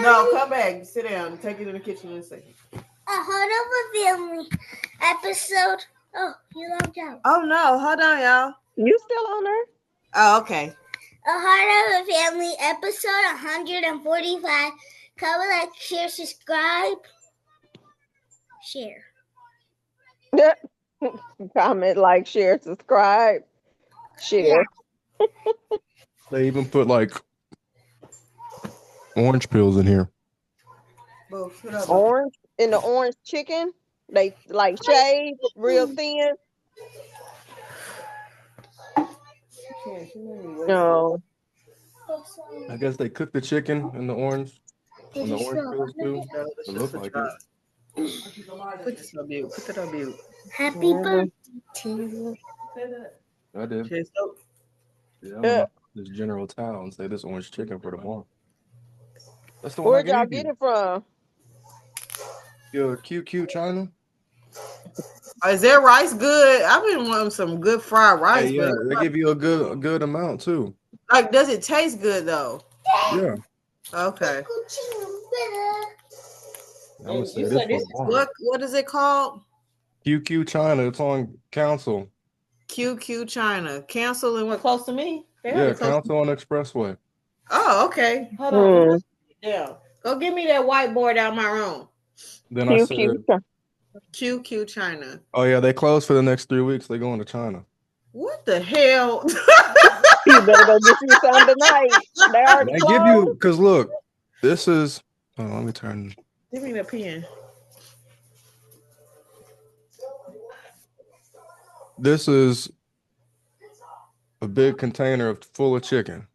No, come back. Sit down. Take it in the kitchen in a second. A Heart of a Family episode. Oh, you logged out. Oh, no. Hold on, y'all. You still on there? Oh, okay. A Heart of a Family episode 145. Comment, like, share, subscribe. Share. Comment, like, share, subscribe. Share. Yeah. They even put like orange peels in here. Orange in the orange chicken. They like shaved real thin. No. I guess they cook the chicken in the orange. On the orange peels too. It looks like it. Put this on mute. Put that on mute. Happy birthday to you. I did. Okay, so Yeah, I'm gonna this General Tao and say this orange chicken for tomorrow. That's the one. Where'd y'all get it from? Yo, QQ China. is their rice good? I've been wanting some good fried rice. Hey, yeah, they give you a good amount too. Like, does it taste good though? Yeah. Okay. I'm gonna say this for What is it called? QQ China. It's on Council. QQ China. Cancel and what close to me? Yeah, Council on Expressway. Oh, okay. Hold on. Yeah. Go give me that whiteboard out my room. Then I said QQ China. Oh yeah, they closed for the next 3 weeks. They going to China. What the hell? You better go get you some tonight. They already They closed. give you because look, this is. Oh, let me turn. Give me the pen. This is a big container full of chicken.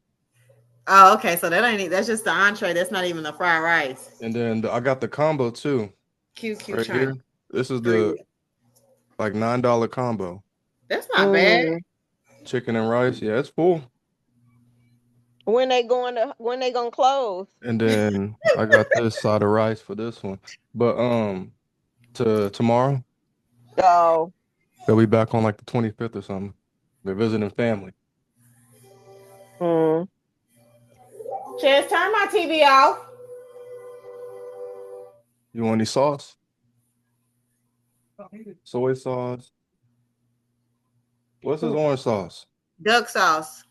Oh, okay. So that ain't. That's just the entree. That's not even the fried rice. And then I got the combo too. QQ Right China. here. This is the like $9 combo. That's not bad. Chicken and rice. Yeah, it's full. When they gonna close? And then I got this side of rice for this one. But to tomorrow. Oh. They'll be back on like the 25th or something. They're visiting family. Chaz, turn my TV off. You want any sauce? Soy sauce. What's this orange sauce? Duck sauce.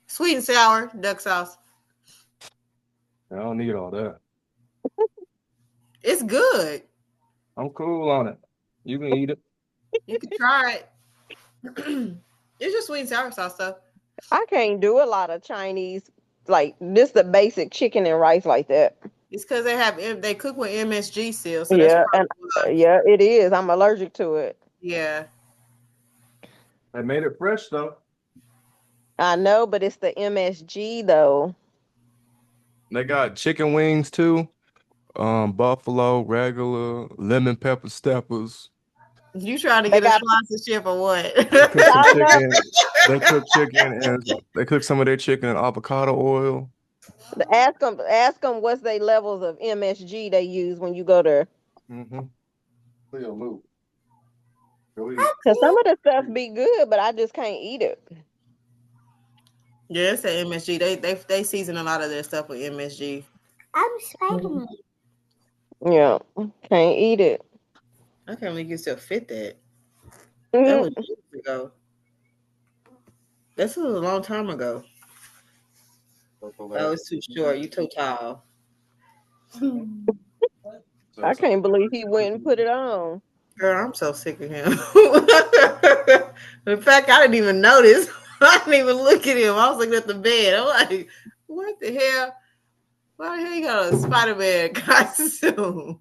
Sweet and sour duck sauce. I don't need all that. It's good. I'm cool on it. You can eat it. You can try it. It's just sweet and sour sauce stuff. I can't do a lot of Chinese, like this the basic chicken and rice like that. It's because they cook with MSG still. So Yeah, that's and it is. I'm allergic to it. Yeah. They made it fresh though. I know, but it's the MSG though. They got chicken wings too. Buffalo, regular, lemon pepper steppers. You trying to get a sponsorship or what? They cook chicken and they cook some of their chicken in avocado oil. Ask them what's their levels of MSG they use when you go there. Because some of the stuff be good, but I just can't eat it. Yeah, it's an MSG. They season a lot of their stuff with MSG. I'm Spider-Man. Yeah, can't eat it. I can't believe you still fit that. That was years ago. This was a long time ago. I was too short. You too tall. I can't believe he went and put it on. Girl, I'm so sick of him. In fact, I didn't even notice. I didn't even look at him. I was looking at the bed. I'm like, what the hell? Why the hell you got a Spider-Man costume?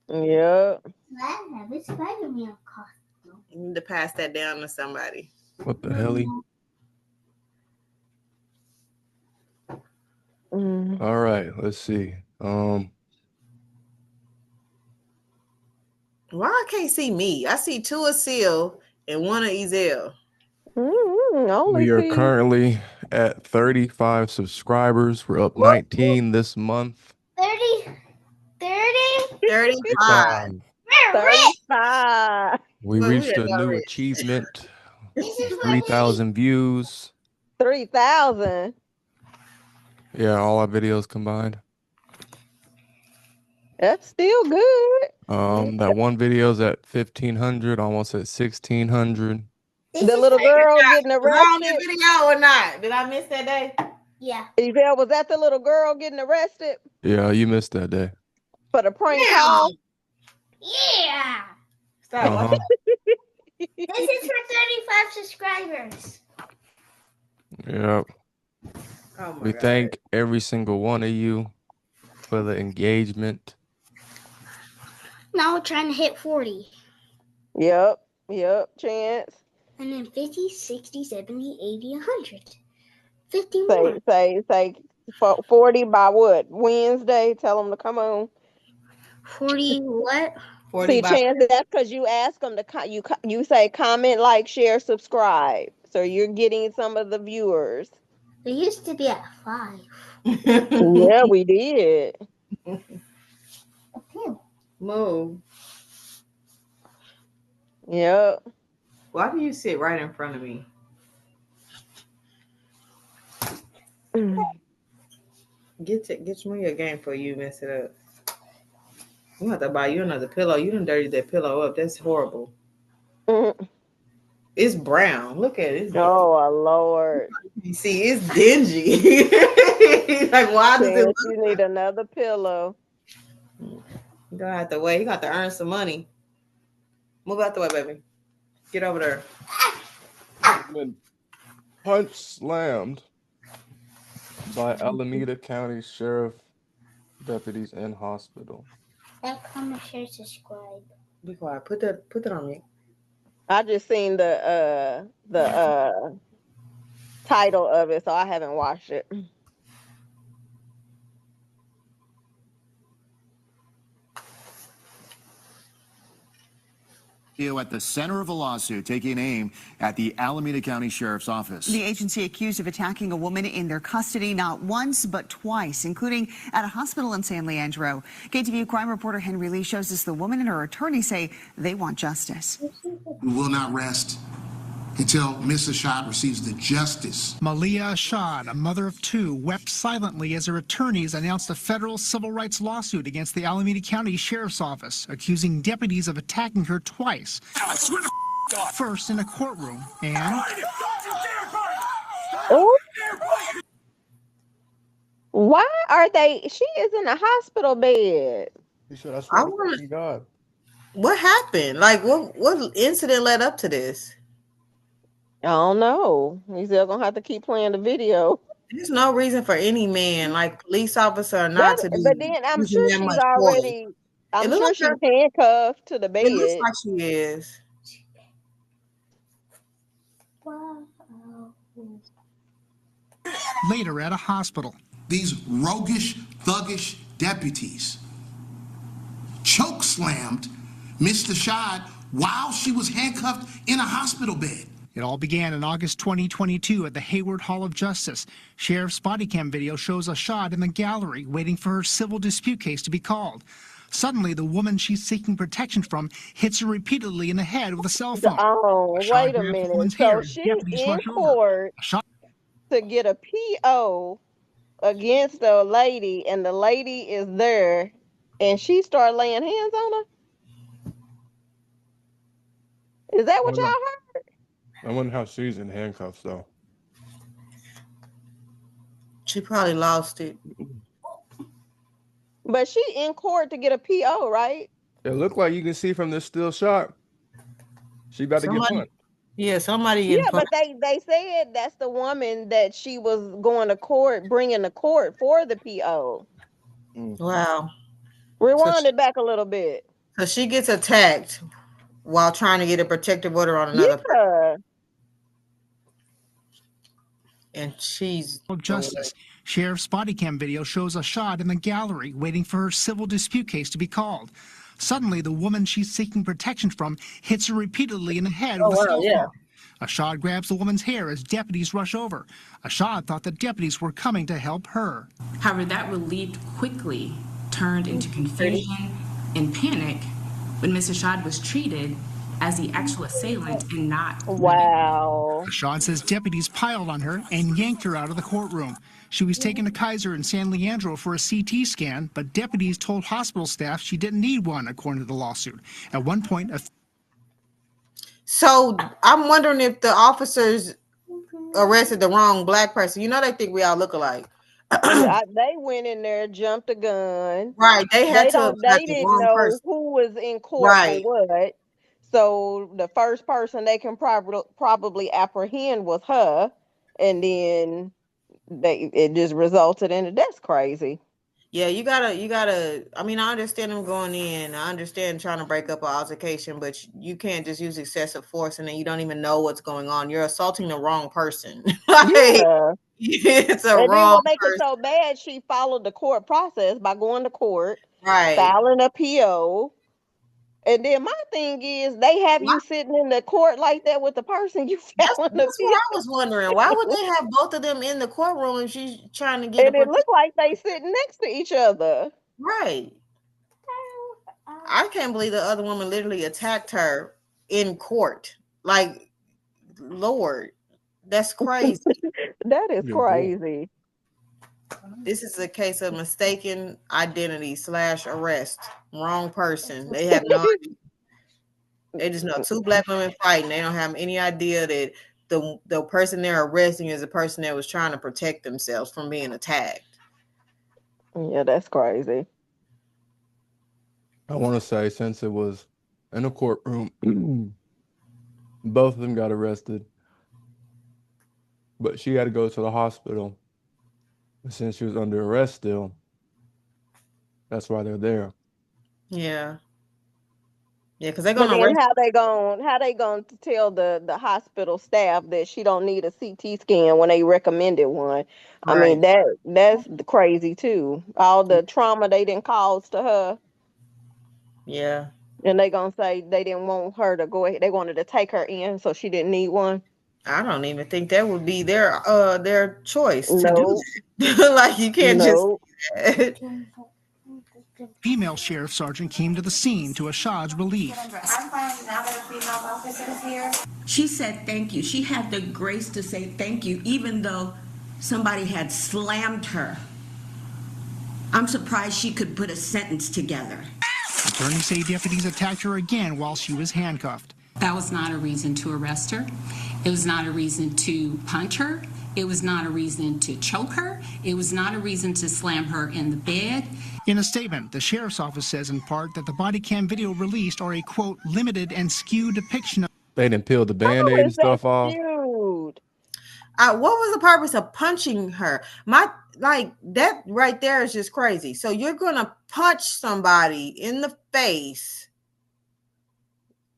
Yeah. I have a Spider-Man costume. You need to pass that down to somebody. What the hell? All right, let's see. Why I can't see me? I see two of Seal and one of Ezel. We are currently at 35 subscribers. We're up 19 this month. 35. We reached a new achievement. 3,000 views. 3,000. Yeah, all our videos combined. That's still good. That one video's at 1,500, almost at 1,600. The little girl getting Was I on arrested. the video or not? Did I miss that day? Yeah. Was that the little girl getting arrested Yeah, you missed that day. for the prank call? Yeah. Stop. This is for 35 subscribers. Yep. Oh We thank every single one of you for the engagement. Now we're trying to hit 40. Yep, Chance. And then 50, 60, 70, 80, 100. 50 more. Say 40 by what? Wednesday? Tell them to come on. 40 what? 40 See, Chance, that's because you ask them to you say comment, like, share, subscribe. So you're getting some of the viewers. They used to be at 5. Yeah, we did. Move. Yep. Why do you sit right in front of me? Get me a game for you mess it up. You have to buy you another pillow. You done dirtied that pillow up. That's horrible. It's brown. Look at it. Oh, Lord. You see, it's dingy. Like, why does it look you need another pillow? You don't have to wait. You got to earn some money. Move out the way, baby. Get over there. Been punch slammed by Alameda County Sheriff deputies in hospital. Like, comment, share, subscribe. Be quiet. Put that on me. I just seen the title of it, so I haven't watched it. At the center of a lawsuit taking aim at the Alameda County Sheriff's Office. The agency accused of attacking a woman in their custody not once but twice, including at a hospital in San Leandro. KTVU crime reporter Henry Lee shows us the woman and her attorney say they want justice. We will not rest until Ms. Ashad receives the justice. Malia Ashad, a mother of 2, wept silently as her attorneys announced a federal civil rights lawsuit against the Alameda County Sheriff's Office, accusing deputies of attacking her twice. First in a courtroom and... Oh. Why are they... She is in a hospital bed. God. What happened? Like, what incident led up to this? I don't know. He's still gonna have to keep playing the video. There's no reason for any man, like police officer or not, to be. But then I'm sure she's already. I'm sure she's handcuffed to the bed. It looks like she is. Wow. Later at a hospital. These roguish, thuggish deputies chokeslammed Ms. Ashad while she was handcuffed in a hospital bed. It all began in August 2022 at the Hayward Hall of Justice. Sheriff's body cam video shows Ashad in the gallery waiting for her civil dispute case to be called. Suddenly, the woman she's seeking protection from hits her repeatedly in the head with a cell phone. Oh, wait a minute. So she's in court to get a PO against a lady, and the lady is there, and she started laying hands on her? Is that what y'all heard? I wonder how she's in handcuffs, though. She probably lost it. But she in court to get a PO, right? It looked like you can see from this still shot. She about to get punched. Yeah, somebody. Yeah, but they said that's the woman that she was going to court, bringing to court for the PO. Wow. Rewind it back a little bit. So she gets attacked while trying to get a protective order on another person. And she's justice. Sheriff's body cam video shows Ashad in the gallery waiting for her civil dispute case to be called. Suddenly, the woman she's seeking protection from hits her repeatedly in the head with a cell phone. Ashad grabs the woman's hair as deputies rush over. Ashad thought the deputies were coming to help her. However, that relief quickly turned into confusion and panic when Ms. Ashad was treated as the actual assailant and not. Wow. Rashad says deputies piled on her and yanked her out of the courtroom. She was taken to Kaiser in San Leandro for a CT scan, but deputies told hospital staff she didn't need one, according to the lawsuit. At one point, So I'm wondering if the officers arrested the wrong black person. You know, they think we all look alike. Yeah, they went in there, jumped the gun. Right. They had They the didn't wrong know person. who was in court for Right. what. So the first person they can probably apprehend was her, and then it just resulted in it. That's crazy. Yeah, you gotta. I mean, I understand them going in. I understand trying to break up an altercation, but you can't just use excessive force and then you don't even know what's going on. You're assaulting the wrong person. Yeah. It's a And then wrong what make it person. so bad, she followed the court process by going to court, Right. filing a PO. And then my thing is, they have you sitting in the court like that with the person you filing the That's what I was wondering. Why would they have both of them in the courtroom if she's trying to get and it looked like they sitting next to each other. Right. I can't believe the other woman literally attacked her in court. Like, Lord, that's crazy. That is crazy. This is a case of mistaken identity / arrest. Wrong person. They have no idea. They just know two black women fighting. They don't have any idea that the person they're arresting is a person that was trying to protect themselves from being attacked. Yeah, that's crazy. I want to say, since it was in a courtroom, both of them got arrested, but she had to go to the hospital. Since she was under arrest still, that's why they're there. Yeah. Yeah, because they're gonna But then arrest. how they gonna tell the hospital staff that she don't need a CT scan when they recommended one? I mean, that's crazy too. All the trauma they didn't cause to her. Yeah. And they gonna say they didn't want her to go ahead. They wanted to take her in, so she didn't need one. I don't even think that would be their choice to No. do that. Like, you can't just No. female sheriff sergeant came to the scene to Ashad's relief. I'm fine now that a female officer is here. She said thank you. She had the grace to say thank you, even though somebody had slammed her. I'm surprised she could put a sentence together. Attorneys say deputies attacked her again while she was handcuffed. That was not a reason to arrest her. It was not a reason to punch her. It was not a reason to choke her. It was not a reason to slam her in the bed. In a statement, the sheriff's office says in part that the body cam video released are a, quote, limited and skewed depiction of... They didn't peel the Band-Aid and stuff off. What was the purpose of punching her? That right there is just crazy. So you're gonna punch somebody in the face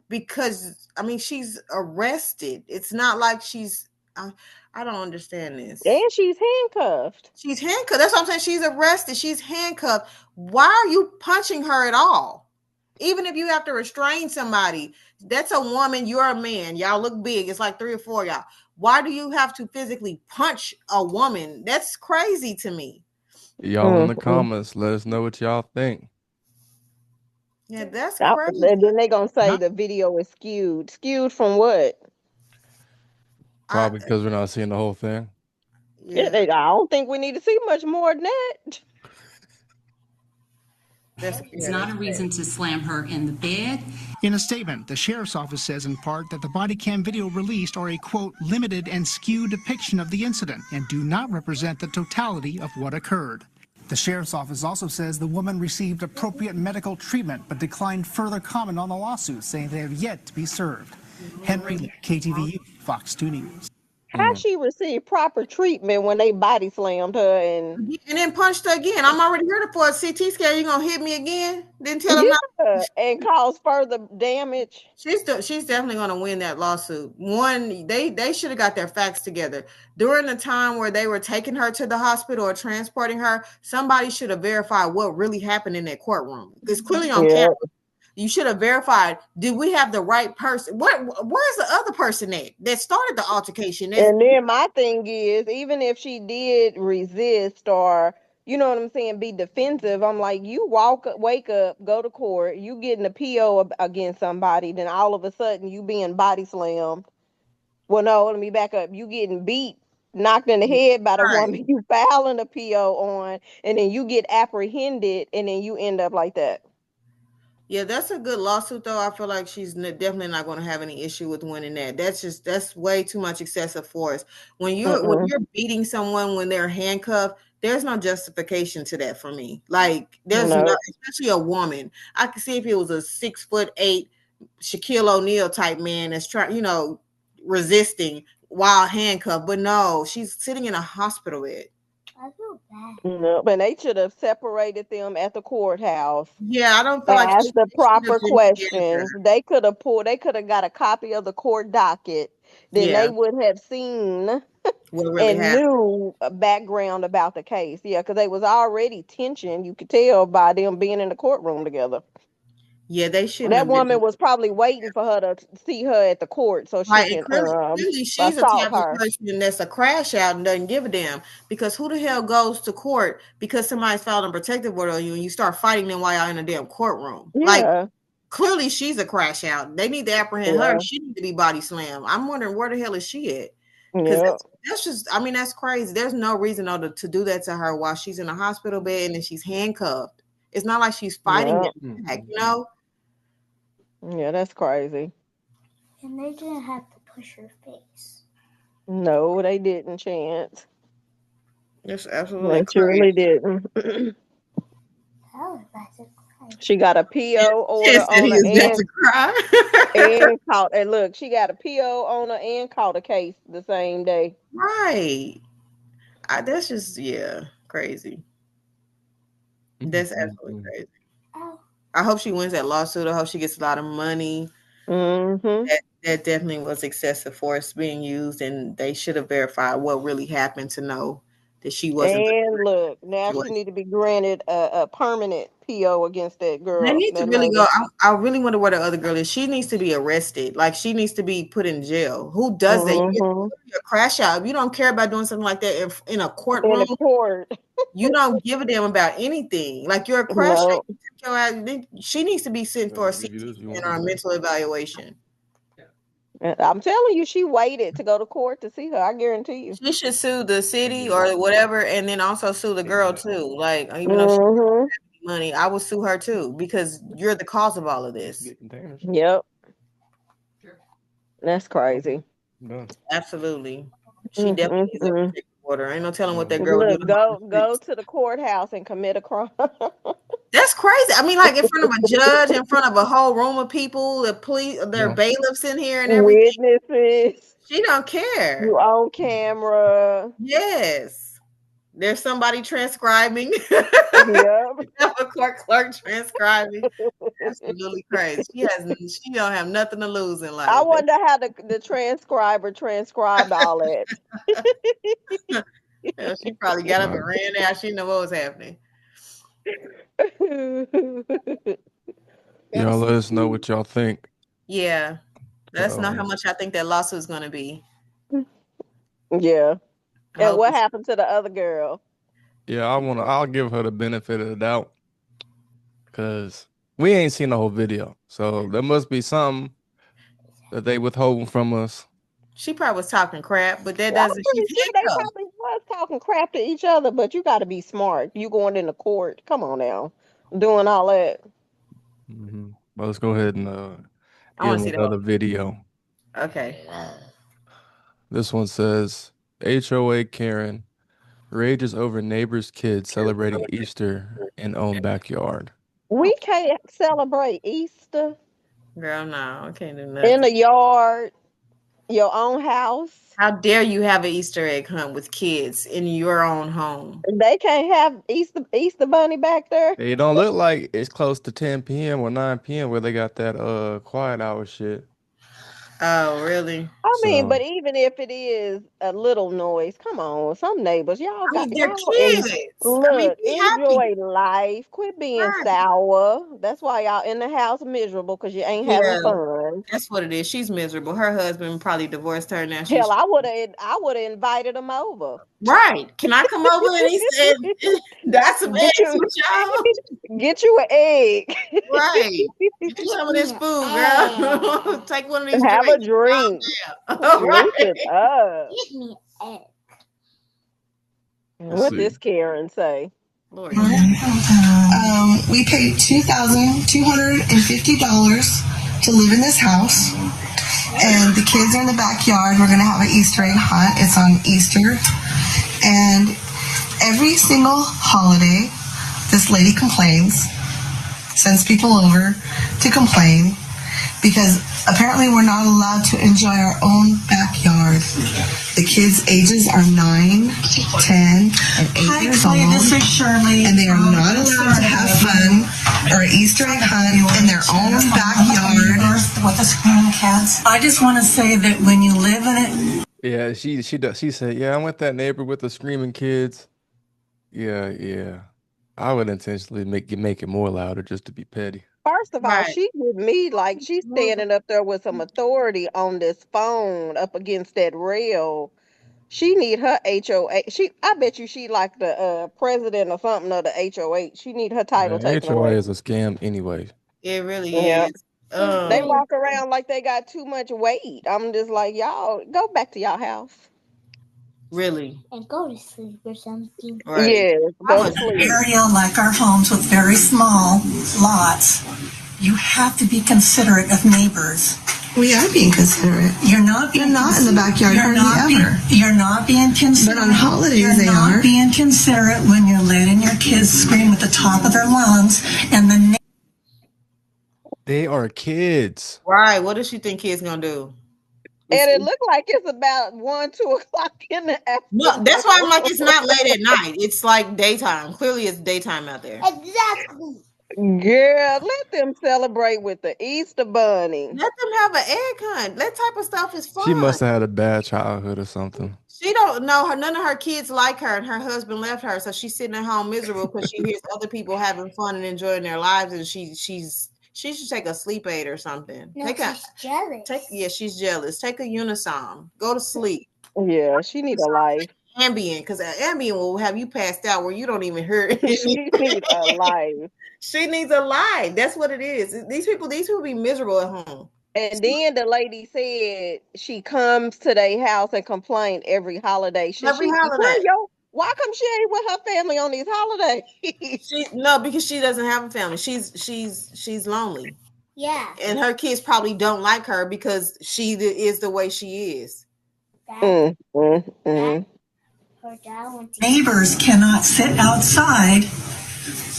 because, I mean, she's arrested. It's not like she's I don't understand this. And she's handcuffed. She's handcuffed. That's what I'm saying. She's arrested. She's handcuffed. Why are you punching her at all? Even if you have to restrain somebody, that's a woman, you're a man. Y'all look big. It's like 3 or 4 of y'all. Why do you have to physically punch a woman? That's crazy to me. Y'all in the comments, let us know what y'all think. Yeah, that's crazy. And then they're going to say the video is skewed. Skewed from what? Probably because we're not seeing the whole thing. Yeah, I don't think we need to see much more than that. It's not a reason to slam her in the bed. In a statement, the sheriff's office says in part that the body cam video released are a, quote, limited and skewed depiction of the incident and do not represent the totality of what occurred. The sheriff's office also says the woman received appropriate medical treatment but declined further comment on the lawsuit, saying they have yet to be served. Henry Lee, KTVU, Fox 2 News. How she received proper treatment when they body slammed her and then punched her again? I'm already here for a CT scan. You gonna hit me again? Then tell them not and cause further damage. She's definitely gonna win that lawsuit. One, they should have got their facts together during the time where they were taking her to the hospital or transporting her. Somebody should have verified what really happened in that courtroom. Because clearly on camera, you should have verified, did we have the right person? Where's the other person that started the altercation? And then my thing is, even if she did resist or you know what I'm saying, be defensive. I'm like, you wake up, go to court, you getting a PO against somebody, then all of a sudden you being body slammed. Well, no, let me back up. You getting beat, knocked in the head by the Right. woman you filing a PO on, and then you get apprehended, and then you end up like that. Yeah, that's a good lawsuit, though. I feel like she's definitely not going to have any issue with winning that. That's way too much excessive force. When you're beating someone when they're handcuffed, there's no justification to that for me. Like there's no, No. especially a woman. I could see if it was a 6'8" Shaquille O'Neal type man that's trying, resisting while handcuffed, but no, she's sitting in a hospital bed. I feel bad. No, but they should have separated them at the courthouse. Yeah, I don't feel like Asked the they should have proper been together. questions. They could have got a copy of the court docket. Then Yeah, they would have seen what really and happened. knew a background about the case. Yeah, because they was already tension. You could tell by them being in the courtroom together. Yeah, they shouldn't That have been. woman was probably waiting for her to see her at the court so she Right, and can clearly she's a assault type of her. person that's a crash out and doesn't give a damn. Because who the hell goes to court because somebody's filed a protective order on you and you start fighting them while y'all in a damn courtroom? Like Yeah, clearly she's a crash out. They need to apprehend her. yeah, She needs to be body slammed. I'm wondering where the hell is she at? Because yeah, that's just, I mean, that's crazy. There's no reason though to do that to her while she's in a hospital bed and then she's handcuffed. It's not like she's fighting yeah, them back, you know? yeah. That's crazy. And they didn't have to push her face. No, they didn't. Chance. It's They absolutely surely crazy. didn't. I was about to cry. She got a PO She order said on he her is about to cry. and caught. And look, she got a PO on her and caught a case the same day. Right. That's just, yeah, crazy. That's absolutely crazy. Oh. I hope she wins that lawsuit. I hope she gets a lot of money. Mm-hmm. That definitely was excessive force being used, and they should have verified what really happened to know that she wasn't the And look, now she situation. need to be granted a permanent PO against that They girl, need to that really lady. go. I really wonder where the other girl is. She needs to be arrested. Like she needs to be put in jail. Who does that? Mm-hmm. You're a crash out. If you don't care about doing something like that in a In the courtroom, court. you don't give a damn about anything. Like you're a crash out. No. You take your ass- She needs to be sent for a CT scan or a mental evaluation. I'm telling you, she waited to go to court to see her. I guarantee you. She should sue the city or whatever, and then also sue the girl too. Like even though she doesn't Mm-hmm. have any money, I would sue her too because you're the cause of all of this. Yep. That's crazy. Absolutely, she definitely needs a protective order. Ain't no telling what that girl would do Look, to her. go to the courthouse and commit a crime. That's crazy. I mean, like in front of a judge, in front of a whole room of people, the police, their bailiffs in here and everything. Witnesses. She don't care. You on camera. Yes. There's somebody transcribing. Yep. A court clerk transcribing. Absolutely crazy. She don't have nothing to lose in life. I wonder how the transcriber transcribed all that. Yeah, she probably got up and ran out. She didn't know what was happening. Y'all let us know what y'all think. Yeah. Let us know how much I think that lawsuit is going to be. Yeah. And what happened to the other girl? Yeah, I'll give her the benefit of the doubt because we ain't seen the whole video. So there must be something that they withholding from us. She probably was talking crap, but that I'm doesn't. pretty sure they probably was talking crap to each other, but you got to be smart. You going into court. Come on now. Doing all that. Mm-hmm. Well, let's go ahead and I want give to see another video. Okay. This one says, HOA Karen rages over neighbor's kids celebrating Easter in own backyard. We can't celebrate Easter. Girl, no, I can't do nothing. In the yard, your own house. How dare you have an Easter egg hunt with kids in your own home? They can't have Easter bunny back there. It don't look like it's close to 10 p.m. or 9 p.m. where they got that quiet hour shit. Oh, really? I mean, but So even if it is a little noise, come on, some neighbors, y'all I mean, got they're y'all and kids. I mean, look, be happy. enjoy life. Quit being Right. sour. That's why y'all in the house miserable because you ain't having Yeah, fun. that's what it is. She's miserable. Her husband probably divorced her now. Hell, She's I would have invited them over. right. Can I come over? And he said, "That's some Get eggs you with y'all." get you an egg. Right. Get you some of this food, girl. Take one of these Have a drinks. drink. Calm down. All Drink it right. up. Give me an egg. let's What see. this Karen say? Lord. We paid $2,250 to live in this house. And the kids are in the backyard. We're going to have an Easter egg hunt. It's on Easter. And every single holiday, this lady complains, sends people over to complain because apparently we're not allowed to enjoy our own backyard. The kids' ages are 9, 10, and 8 years old. This is Shirley. And they are not allowed to have fun or an Easter egg hunt in their own backyard. With the screaming kids. I just want to say that when you live in it. Yeah, she said, yeah, I'm with that neighbor with the screaming kids. Yeah. I would intentionally make it more louder just to be petty. First of all, Right. she with me like she's standing up there with some authority on this phone up against that rail. She need her HOA. I bet you she like the president or something of the HOA. She need her title Man, taken HOA away. is a scam anyway. It really Yeah. is. They walk around like they got too much weight. I'm just like, y'all go back to y'all house. Really. And go to sleep or something. Right. Yes, I go to was sleep. Area like our homes with very small lots, you have to be considerate of neighbors. We are being considerate. You're not in the backyard hardly ever. You're not being considerate. But on holidays they are. You're not being considerate when you're letting your kids scream at the top of their lungs and They are kids. right. What does she think kids gonna do? And it looked like it's about 1, 2 o'clock in the afternoon. No, that's why I'm like, it's not late at night. It's like daytime. Clearly, it's daytime out there. Exactly. Girl, let them celebrate with the Easter bunny. Let them have an egg hunt. That type of stuff is fun. She must have had a bad childhood or something. She don't know her. None of her kids like her, and her husband left her, so she's sitting at home miserable because she hears other people having fun and enjoying their lives, and she should take a sleep aid or something. No, she's jealous. She's jealous. Take a Unisom. Go to sleep. Yeah, she need a life. Ambien, because Ambien will have you passed out where you don't even hear it. She need a life. She needs a life. That's what it is. These people be miserable at home. And then the lady said she comes to their house and complain every holiday. Why come she ain't with her family on these holidays? No, because she doesn't have a family. She's lonely. Yeah. And her kids probably don't like her because she is the way she is. Neighbors cannot sit outside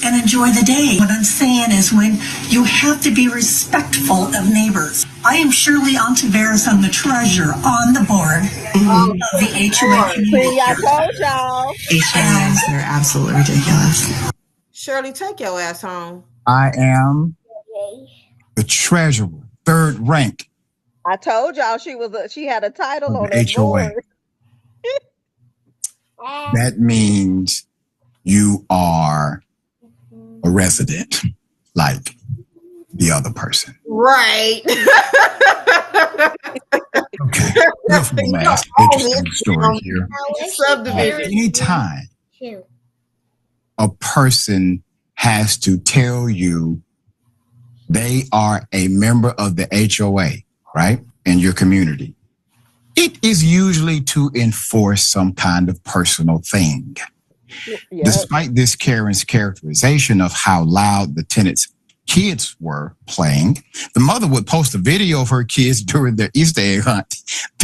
and enjoy the day. What I'm saying is when you have to be respectful of neighbors. I am Shirley Ontiveros. I'm the treasurer on the board of the HOA community. See, I told y'all. HOAs, they're absolutely ridiculous. Shirley, take your ass home. I am the treasurer, third rank. I told y'all she had a title on that HOA. board. That means you are a resident, like the other person. Right. Okay. Real last interesting story here. Subdivision. Anytime a person has to tell you they are a member of the HOA, right, in your community, it is usually to enforce some kind of personal thing. Yep. Despite this Karen's characterization of how loud the tenants' kids were playing, the mother would post a video of her kids during their Easter egg hunt.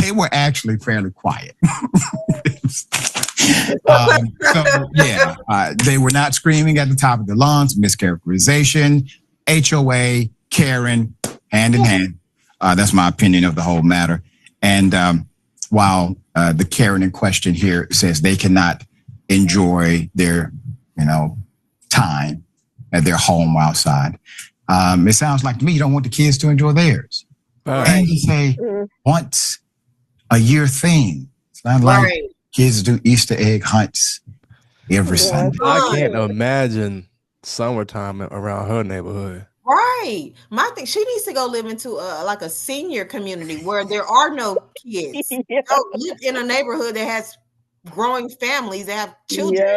They were actually fairly quiet. They were not screaming at the top of their lungs. Mischaracterization, HOA, Karen, hand in hand. That's my opinion of the whole matter. And while the Karen in question here says they cannot enjoy their, time at their home outside, it sounds like to me you don't want the kids to enjoy theirs. And it's a once a year thing. It's not like kids do Easter egg hunts every Sunday. I can't imagine summertime around her neighborhood. Right. My thing, she needs to go live into like a senior community where there are no kids. Go live in a neighborhood that has growing families that have children,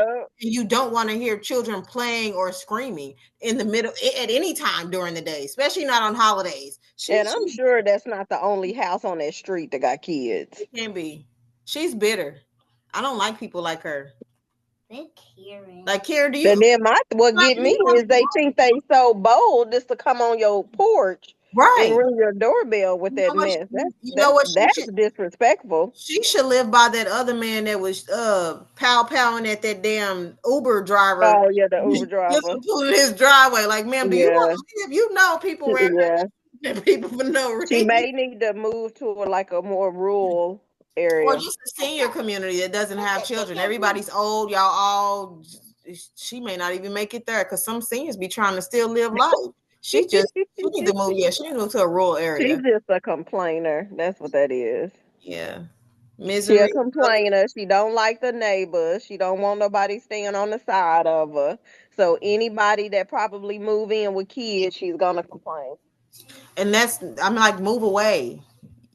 and you don't want to hear children playing or screaming in the middle at any time during the day, especially not on holidays. And I'm sure that's not the only house on that street that got kids. It can be. She's bitter. I don't like people like her. Like Karen, do you? And then what get me is they think they so bold just to come on your porch, and ring your doorbell with that mess. That's disrespectful. She should live by that other man that was pow-powing at that damn Uber driver. Oh yeah, the Uber driver pulling his driveway. Like, ma'am, do you want to live? You know, people around people for no reason. She may need to move to a more rural area, or just a senior community that doesn't have children. Everybody's old. Y'all all. She may not even make it there because some seniors be trying to still live life. She need to move. Yeah, she need to move to a rural area. She's just a complainer. That's what that is. Yeah, misery. She's a complainer. She don't like the neighbors. She don't want nobody staying on the side of her. So anybody that probably move in with kids, she's gonna complain. And I'm like, move away.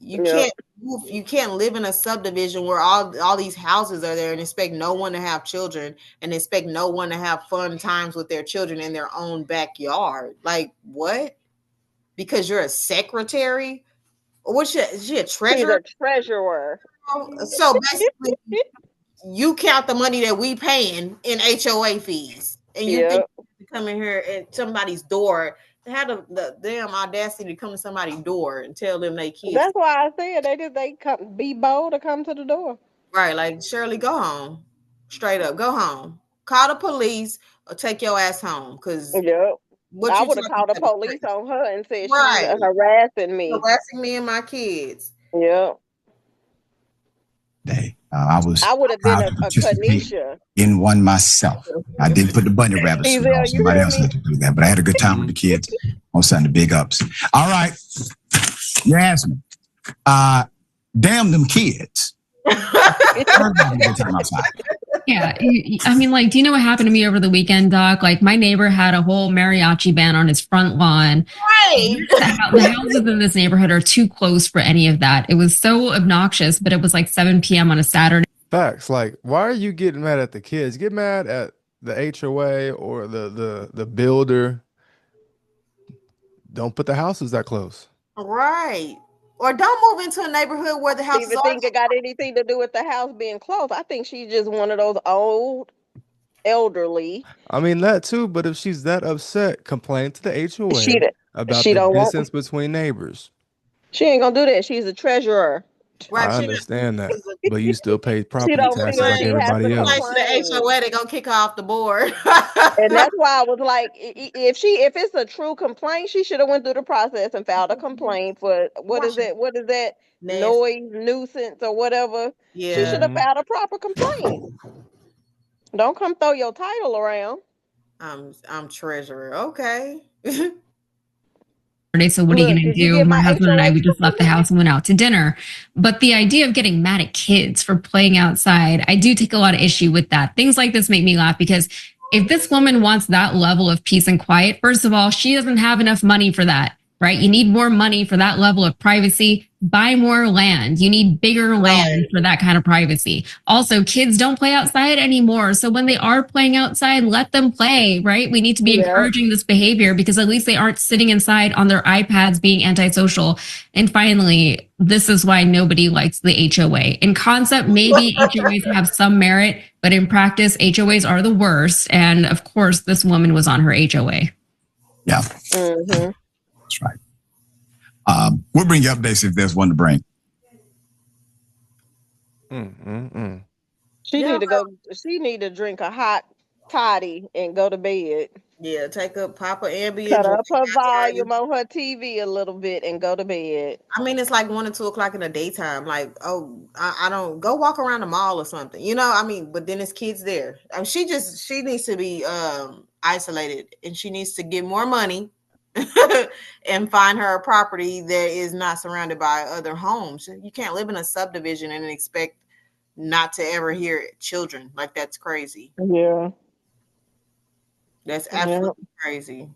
You can't move. You can't live in a subdivision where all these houses are there and expect no one to have children and expect no one to have fun times with their children in their own backyard. Like, what? Because you're a secretary? Or what's she a treasurer? She's a treasurer. So basically, you count the money that we paying in HOA fees, and you think you come in here at somebody's door. They had the damn audacity to come to somebody's door and tell them they kids. That's why I said they come be bold to come to the door. Right, like Shirley, go home. Straight up, go home. Call the police or take your ass home. Because I would have called the police on her and said she's harassing me and my kids. I would have been a Kanisha in one myself. I didn't put the bunny rabbits on. Somebody else had to do that, but I had a good time with the kids on Sunday. Big ups. All right, you asked me. Damn them kids. Yeah, I mean, like, do you know what happened to me over the weekend, Doc? Like, my neighbor had a whole mariachi band on his front lawn. Right. The houses in this neighborhood are too close for any of that. It was so obnoxious, but it was like 7 p.m. on a Saturday. Facts. Like, why are you getting mad at the kids? Get mad at the HOA or the builder. Don't put the houses that close. Right. Or don't move into a neighborhood where the house even think it got anything to do with the house being closed. I think she's just one of those old, elderly. I mean, that too, but if she's that upset, complain to the HOA about the distance between neighbors. She ain't gonna do that. She's a treasurer. Right, I understand that, but you still pay property taxes like everybody else. To the HOA, they're gonna kick her off the board. And that's why I was like, if it's a true complaint, she should have went through the process and filed a complaint for what is that noise, nuisance, or whatever. Yeah, she should have filed a proper complaint. Don't come throw your title around. I'm treasurer. Okay. So what are you going to do? My husband and I, we just left the house and went out to dinner. But the idea of getting mad at kids for playing outside, I do take a lot of issue with that. Things like this make me laugh because if this woman wants that level of peace and quiet, first of all, she doesn't have enough money for that, right? You need more money for that level of privacy. Buy more land. You need bigger land for that kind of privacy. Also, kids don't play outside anymore. So when they are playing outside, let them play, right? We need to be encouraging this behavior because at least they aren't sitting inside on their iPads being antisocial. And finally, this is why nobody likes the HOA. In concept, maybe HOAs have some merit, but in practice, HOAs are the worst. And of course, this woman was on her HOA. Yeah. Mm-hmm. That's right. We'll bring you updates if there's one to bring. She need to drink a hot toddy and go to bed. Yeah, take up Papa Ambien. Cut up her volume on her TV a little bit and go to bed. I mean, it's like 1 or 2 o'clock in the daytime. Like, I don't go walk around the mall or something. You know, I mean, but then there's kids there. I mean, she needs to be isolated and she needs to get more money and find her a property that is not surrounded by other homes. You can't live in a subdivision and expect not to ever hear children. Like, that's crazy. Yeah. That's absolutely crazy.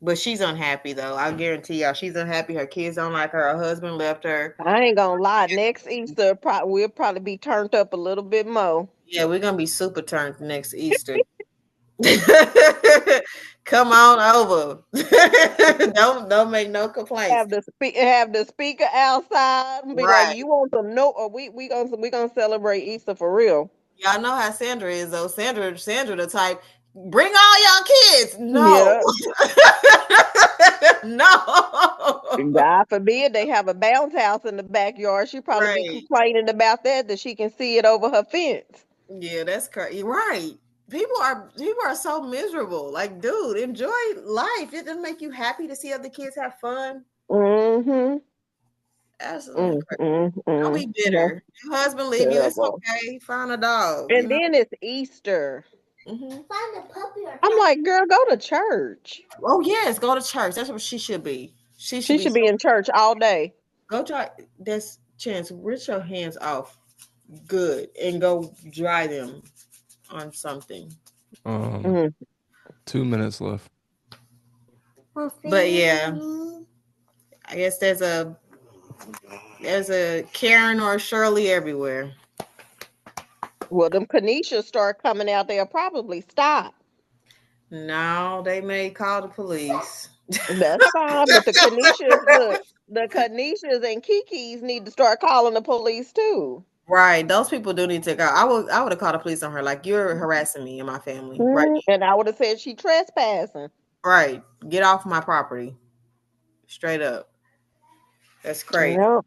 But she's unhappy, though. I guarantee y'all, she's unhappy. Her kids don't like her. Her husband left her. I ain't gonna lie. Next Easter, we'll probably be turned up a little bit more. Yeah, we're gonna be super turned next Easter. Come on over. don't make no complaints. Have the speaker outside and be like, "You want some note, or we gonna celebrate Easter for real." Y'all know how Sandra is, though. Sandra the type, bring all y'all kids. No. No. God forbid they have a bounce house in the backyard. She probably be complaining about that she can see it over her fence. Yeah, that's crazy. Right. People are so miserable. Like, dude, enjoy life. It doesn't make you happy to see other kids have fun. Mm-hmm. Absolutely crazy. Don't be bitter. Your husband leave you. It's okay. Find a dog. And then it's Easter. Find a puppy or I'm like, girl, go to church. Oh yes, go to church. That's what she should be. She should be in church all day. Go try. That's Chance. Rinse your hands off, good, and go dry them on something. 2 minutes left. But yeah, I guess there's a Karen or a Shirley everywhere. Well, them Kanishas start coming out, they'll probably stop. No, they may call the police. That's fine, but the Kanishas and Kikis need to start calling the police too. Right, those people do need to go. I would have called the police on her. Like, you're harassing me and my family. Right, and I would have said she trespassing. Right, get off my property. Straight up. That's crazy. Yep.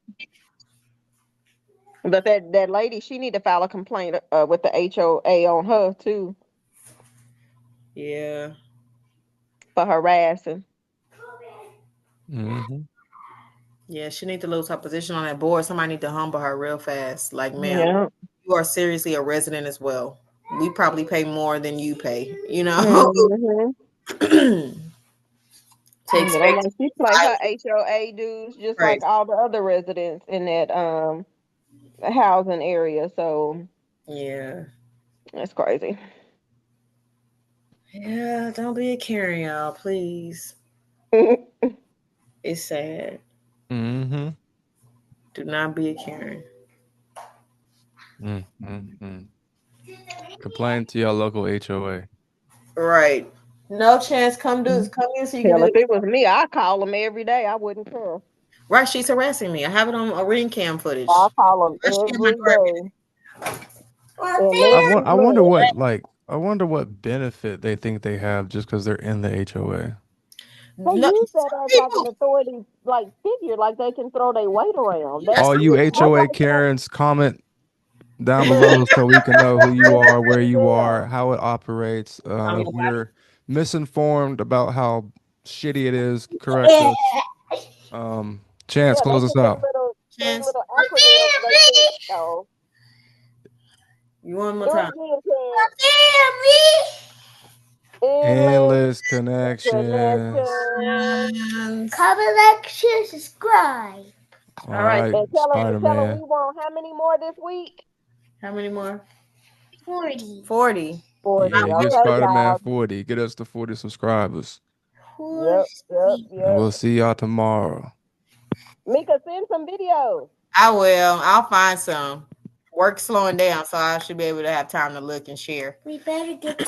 But that lady, she need to file a complaint with the HOA on her too. Yeah. For harassing. Mm-hmm. Yeah, she need to lose her position on that board. Somebody need to humble her real fast. Like, ma'am, you are seriously a resident as well. We probably pay more than you pay. You know. Mm-hmm. She play her HOA dues just like all the other residents in that housing area. So yeah, that's crazy. Yeah, don't be a Karen, y'all, please. It's sad. Mm-hmm. Do not be a Karen. Mm-hmm. Complain to your local HOA. Right. No Chance. Come in so you can do if it was me, I'd call them every day. I wouldn't care. Right, she's harassing me. I have it on a ring cam footage. I'll call them every day. I wonder what benefit they think they have just because they're in the HOA. They use that as like an authority figure, like they can throw their weight around. All you HOA Karens, comment down below so we can know who you are, where you are, how it operates. If we're misinformed about how shitty it is, correct us. Chance, close us out. Chance. You want more time? Endless connections. Comment, like, share, subscribe. All right, Spider-Man. We want how many more this week? How many more? 40. 40. Yeah, get Spider-Man 40. Get us to 40 subscribers. Yep. And we'll see y'all tomorrow. Mika, send some videos. I will. I'll find some. Work slowing down, so I should be able to have time to look and share. We better get